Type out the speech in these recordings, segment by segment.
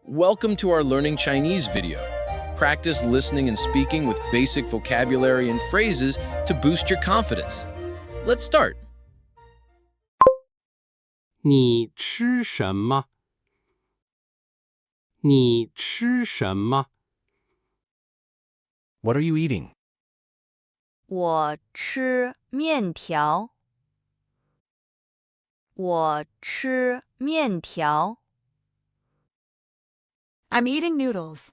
Welcome to our Learning Chinese video. Practice listening and speaking with basic vocabulary and phrases to boost your confidence. Let's start. 你吃什么？你吃什么？ What are you eating? 我吃面条。我吃面条。I'm eating noodles.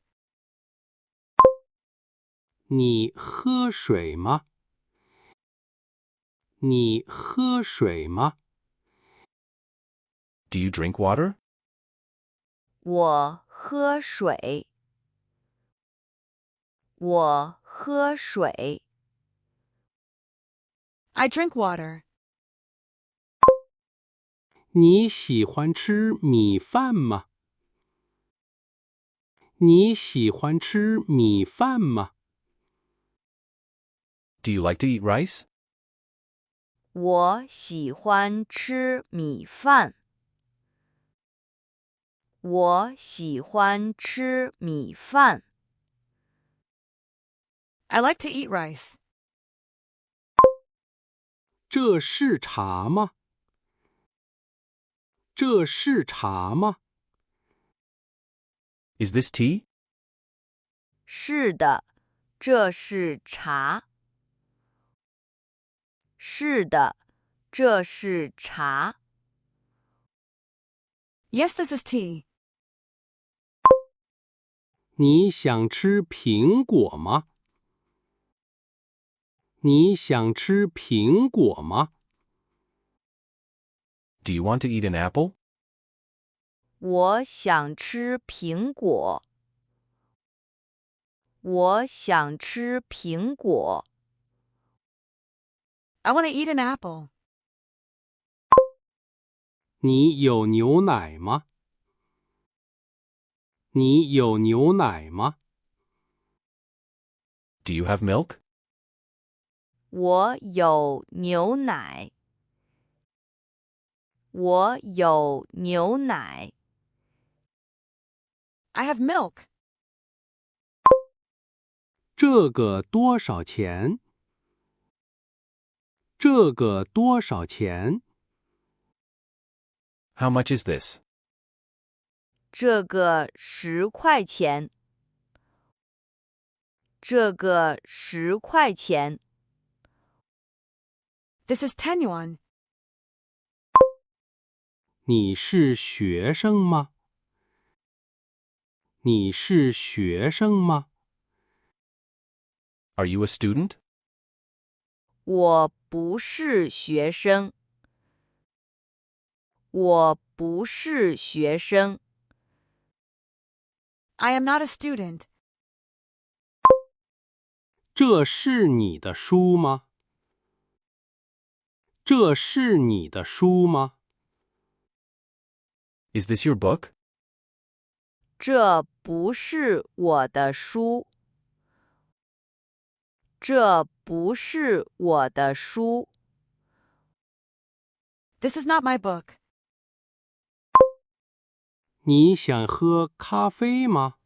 你喝水吗？你喝水吗？ Do you drink water? 我喝水。我喝水。I drink water. 你喜欢吃米饭吗？你喜欢吃米饭吗？ Do you like to eat rice? 我喜欢吃米饭。我喜欢吃米饭。I like to eat rice. 这是茶吗？这是茶吗？ Is this tea? 是的，这是茶。是的，这是茶。Yes, this is tea. 你想吃苹果吗？你想吃苹果吗？ Do you want to eat an apple? 我想吃苹果。我想吃苹果。I want to eat an apple. 你有牛奶吗？你有牛奶吗？ Do you have milk? 我有牛奶。我有牛奶。I have milk. 这个多少钱？这个多少钱？ How much is this? 这个10块钱。这个10块钱。This is 10 yuan. 你是学生吗？你是学生吗？ Are you a student? 我不是学生。我不是学生。I am not a student. 这是你的书吗？这是你的书吗？ Is this your book? 这不是我的书。这不是我的书。This is not my book. 你想喝咖啡吗？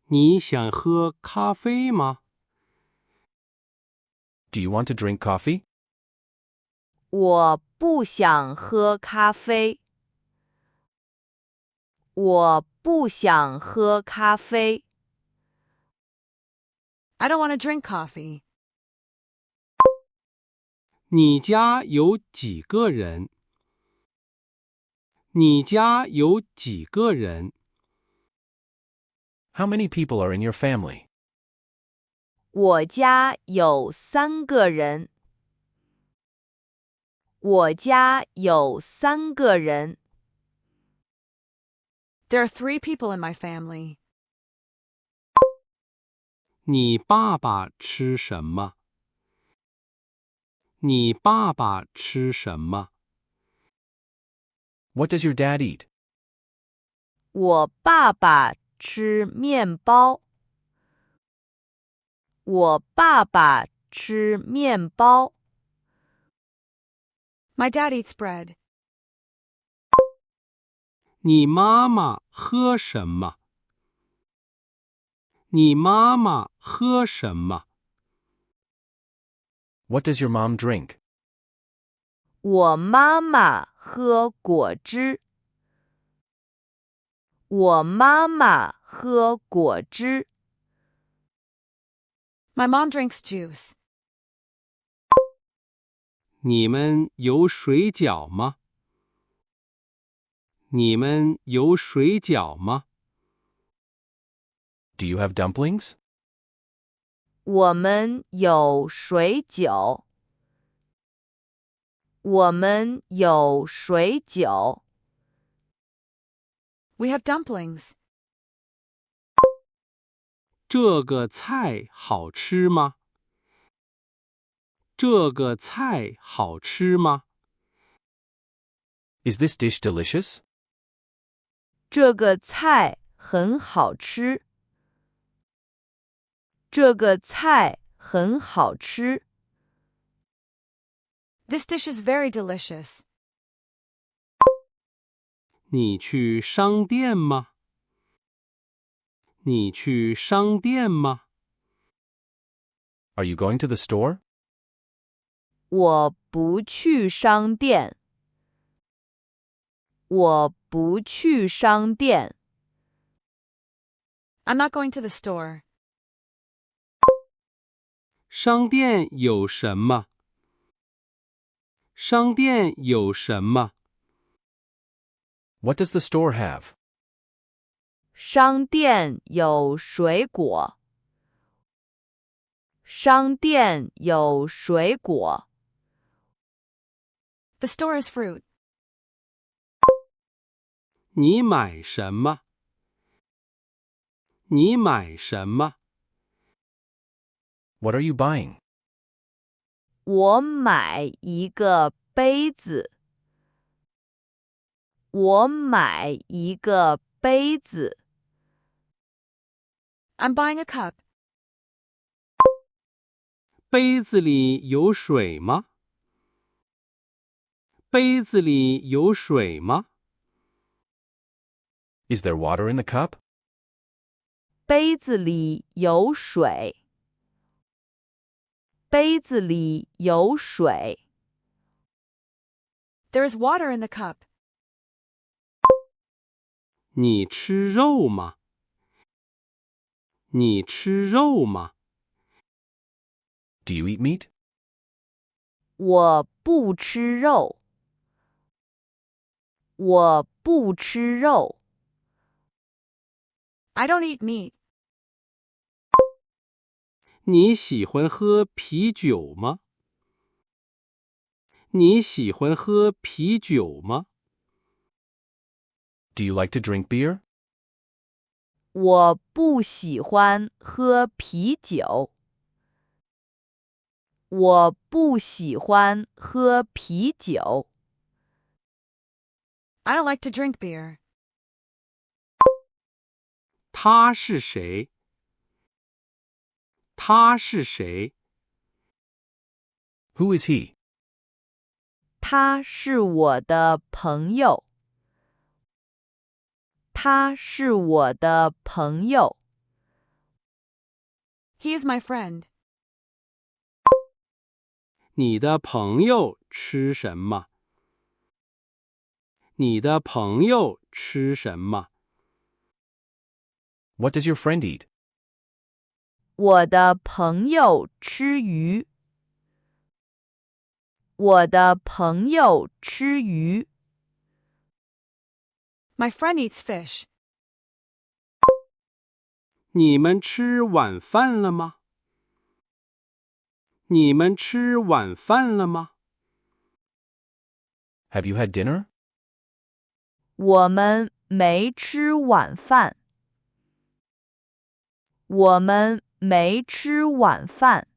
你想喝咖啡吗？ Do you want to drink coffee? 我不想喝咖啡。我不想喝咖啡。I don't want to drink coffee. 你家有几个人？你家有几个人？ How many people are in your family? 我家有3个人。我家有3个人。There are 3 people in my family. 你爸爸吃什么？你爸爸吃什么？ What does your dad eat? 我爸爸吃面包。我爸爸吃面包。My dad eats bread. 你妈妈喝什么？你妈妈喝什么？ What does your mom drink? 我妈妈喝果汁。我妈妈喝果汁。My mom drinks juice. 你们有水饺吗？你们有水饺吗？ Do you have dumplings? 我们有水饺。我们有水饺。We have dumplings. 这个菜好吃吗？这个菜好吃吗？ Is this dish delicious? 这个菜很好吃。这个菜很好吃。This dish is very delicious. 你去商店吗？你去商店吗？ Are you going to the store? 我不去商店。我不去商店。I'm not going to the store. 商店有什么？商店有什么？ What does the store have? 商店有水果。商店有水果。The store is fruit. 你买什么？你买什么？ What are you buying? 我买一个杯子。我买一个杯子。I'm buying a cup. 杯子里有水吗？杯子里有水吗？ Is there water in the cup? 杯子里有水。杯子里有水。There is water in the cup. 你吃肉吗？你吃肉吗？ Do you eat meat? 我不吃肉。我不吃肉。I don't eat meat. 你喜欢喝啤酒吗？你喜欢喝啤酒吗？ Do you like to drink beer? 我不喜欢喝啤酒。我不喜欢喝啤酒。I don't like to drink beer. 他是谁？他是谁？ Who is he? 他是我的朋友。他是我的朋友。He is my friend. 你的朋友吃什么？你的朋友吃什么？ What does your friend eat? 我的朋友吃鱼。我的朋友吃鱼。My friend eats fish. 你们吃晚饭了吗？你们吃晚饭了吗？ Have you had dinner? 我们没吃晚饭。我们没吃晚饭。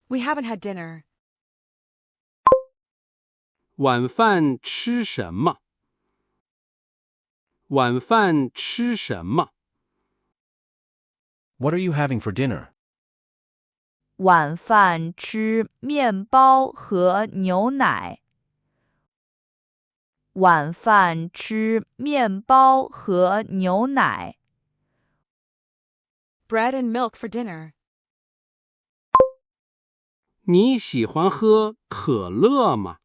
We haven't had dinner. 晚饭吃什么？晚饭吃什么？ What are you having for dinner? 晚饭吃面包和牛奶。晚饭吃面包和牛奶。Bread and milk for dinner. 你喜欢喝可乐吗？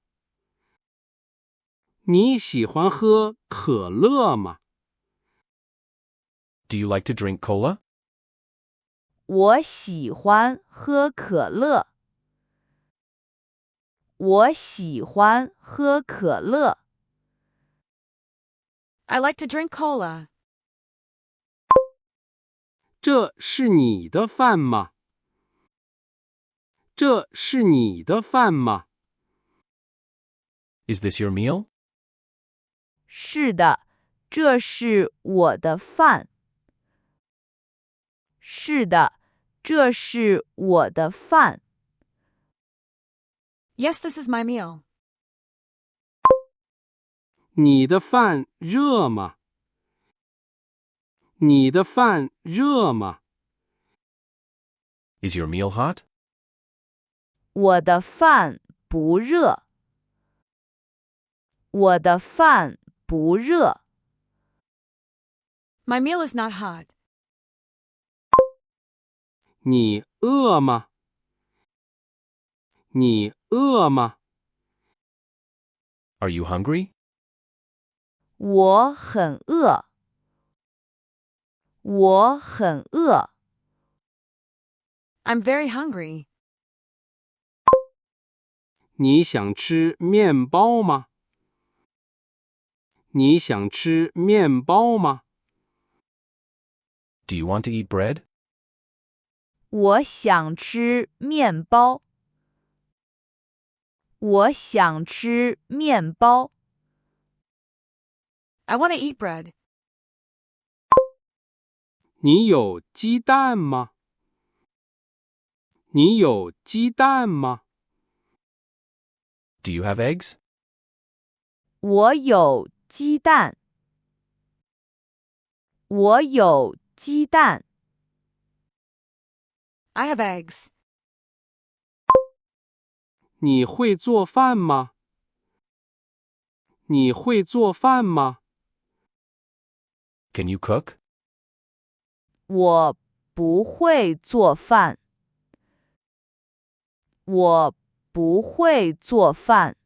你喜欢喝可乐吗？ Do you like to drink cola? 我喜欢喝可乐。我喜欢喝可乐。I like to drink cola. 这是你的饭吗？这是你的饭吗？ Is this your meal? 是的，这是我的饭。是的，这是我的饭。Yes, this is my meal. 你的饭热吗？你的饭热吗？ Is your meal hot? 我的饭不热。我的饭不热。My meal is not hot. 你饿吗？你饿吗？ Are you hungry? 我很饿。我很饿。I'm very hungry. 你想吃面包吗？你想吃面包吗？ Do you want to eat bread? 我想吃面包。我想吃面包。I want to eat bread. 你有鸡蛋吗？你有鸡蛋吗？ Do you have eggs? 我有鸡蛋。我有鸡蛋。I have eggs. 你会做饭吗？你会做饭吗？ Can you cook? 我不会做饭。我不会做饭。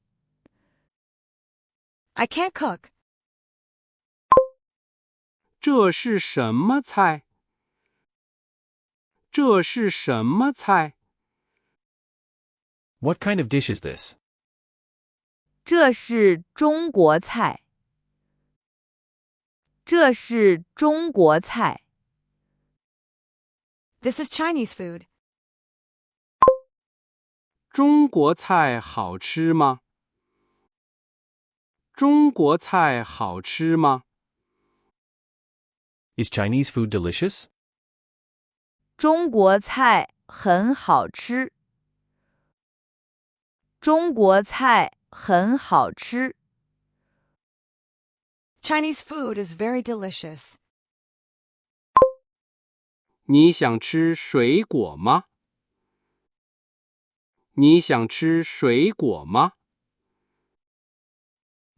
I can't cook. 这是什么菜？这是什么菜？ What kind of dish is this? 这是中国菜。这是中国菜。This is Chinese food. 中国菜好吃吗？中国菜好吃吗？ Is Chinese food delicious? 中国菜很好吃。中国菜很好吃。Chinese food is very delicious. 你想吃水果吗？你想吃水果吗？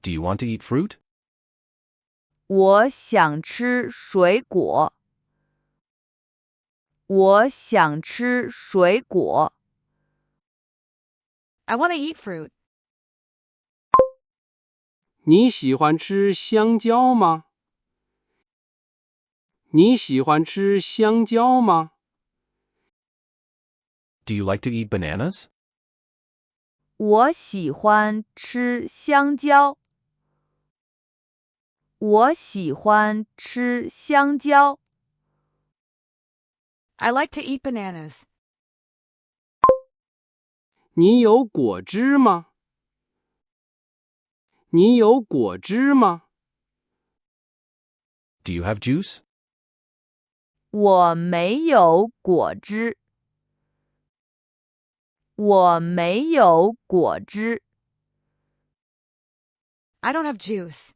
Do you want to eat fruit? 我想吃水果。我想吃水果。I want to eat fruit. 你喜欢吃香蕉吗？你喜欢吃香蕉吗？ Do you like to eat bananas? 我喜欢吃香蕉。我喜欢吃香蕉。I like to eat bananas. 你有果汁吗？你有果汁吗？ Do you have juice? 我没有果汁。我没有果汁。I don't have juice.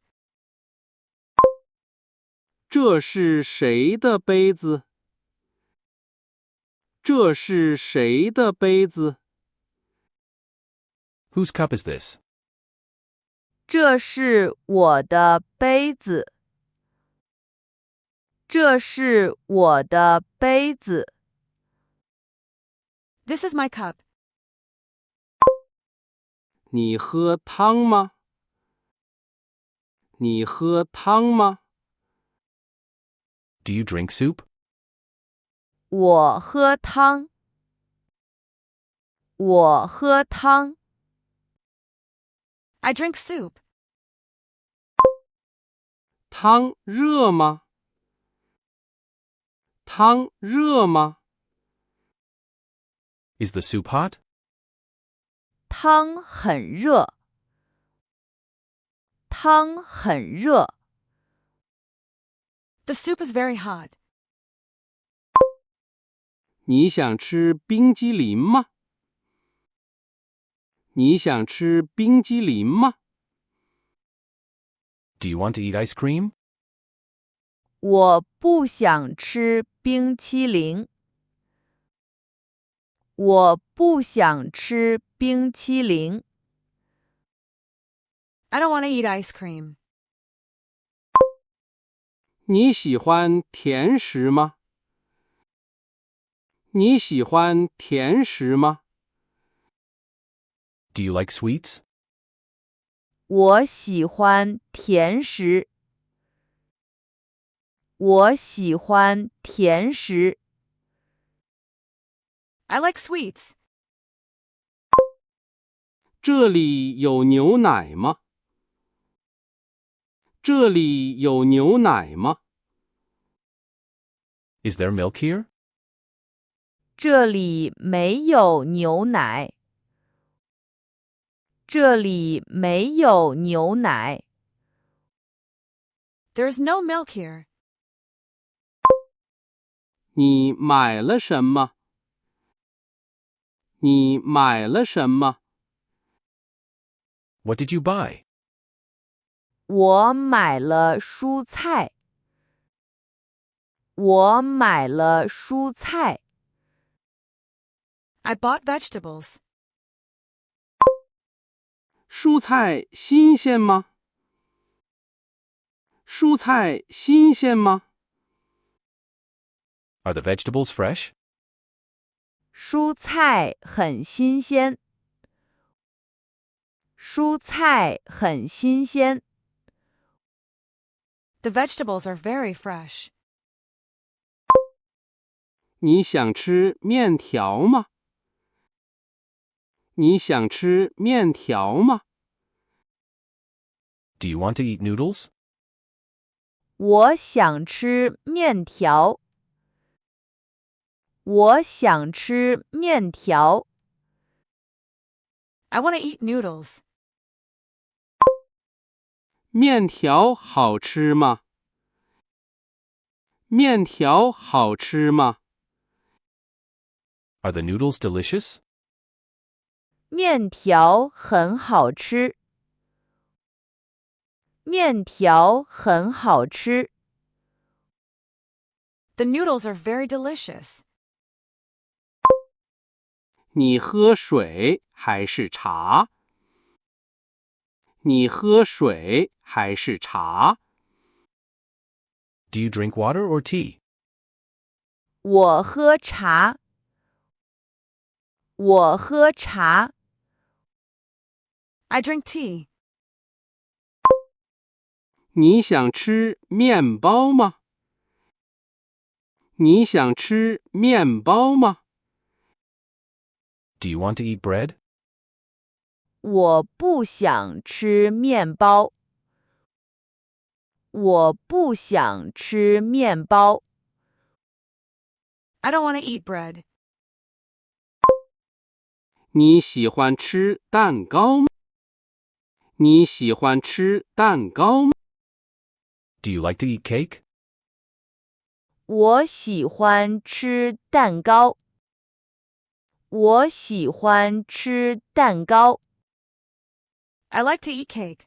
这是谁的杯子？这是谁的杯子？ Whose cup is this? 这是我的杯子。这是我的杯子。This is my cup. 你喝汤吗？你喝汤吗？ Do you drink soup? 我喝汤。我喝汤。I drink soup. 汤热吗？汤热吗？ Is the soup hot? 汤很热。汤很热。The soup is very hot. 你想吃冰激凌吗？你想吃冰激凌吗？ Do you want to eat ice cream? 我不想吃冰淇淋。我不想吃冰淇淋。I don't want to eat ice cream. 你喜欢甜食吗？你喜欢甜食吗？ Do you like sweets? 我喜欢甜食。我喜欢甜食。I like sweets. 这里有牛奶吗？这里有牛奶吗？ Is there milk here? 这里没有牛奶。这里没有牛奶。There is no milk here. 你买了什么？你买了什么？ What did you buy? 我买了蔬菜。我买了蔬菜。I bought vegetables. 蔬菜新鲜吗？蔬菜新鲜吗？ Are the vegetables fresh? 蔬菜很新鲜。蔬菜很新鲜。The vegetables are very fresh. 你想吃面条吗？你想吃面条吗？ Do you want to eat noodles? 我想吃面条。我想吃面条。I want to eat noodles. 面条好吃吗？面条好吃吗？ Are the noodles delicious? 面条很好吃。面条很好吃。The noodles are very delicious. 你喝水还是茶？你喝水还是茶？ Do you drink water or tea? 我喝茶。我喝茶。I drink tea. 你想吃面包吗？你想吃面包吗？ Do you want to eat bread? 我不想吃面包。我不想吃面包。I don't want to eat bread. 你喜欢吃蛋糕吗？你喜欢吃蛋糕吗？ Do you like to eat cake? 我喜欢吃蛋糕。我喜欢吃蛋糕。I like to eat cake.